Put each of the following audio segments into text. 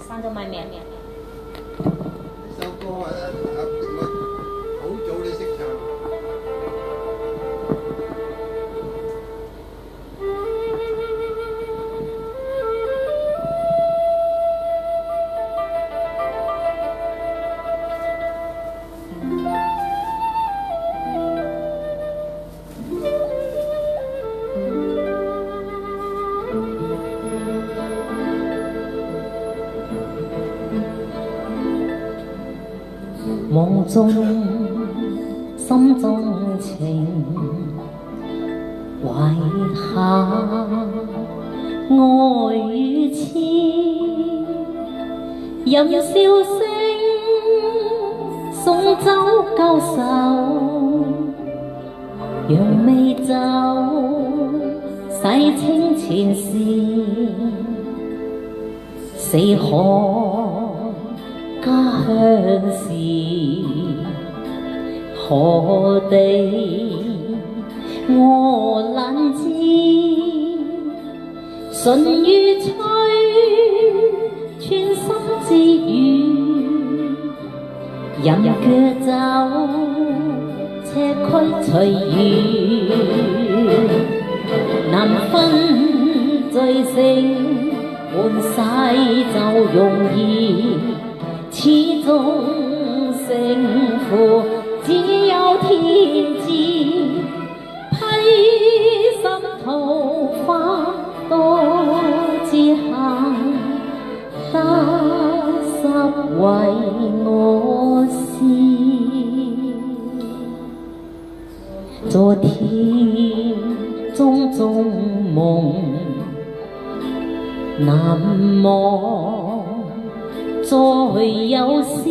生咗咪名。呢首歌啊，好早你識唱。夢中心中情，遺下愛與痴，任笑聲送走舊愁，讓美酒洗清前事，死可家鄉事，何地我難知？順雨吹，穿心之語，任腳走，車驅隨遇，難分醉醒，換洗就容易。始終勝負只有天知，披心桃花多自行，得失為我事。昨天種種夢難忘，再有詩，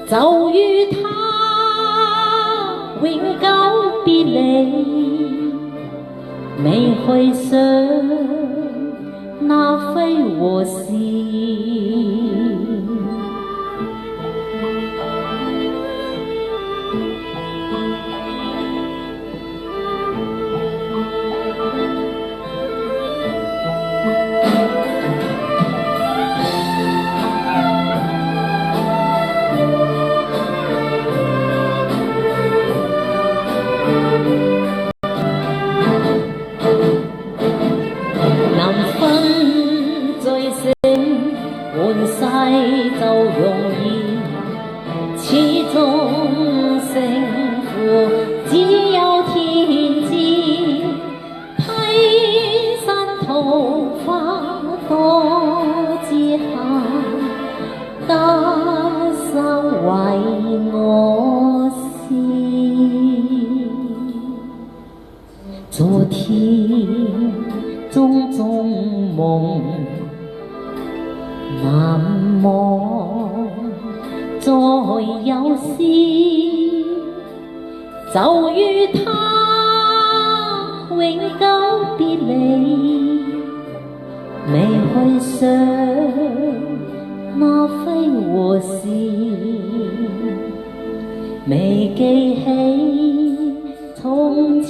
就與他永久別離，未去想那非和事。難分醉醒，換世就容易，始終勝負只有天知。披山桃花多自行，得失為我事。昨天種種夢難忘，再有詩，就與他永久別離，未去想那非和事，未記起從前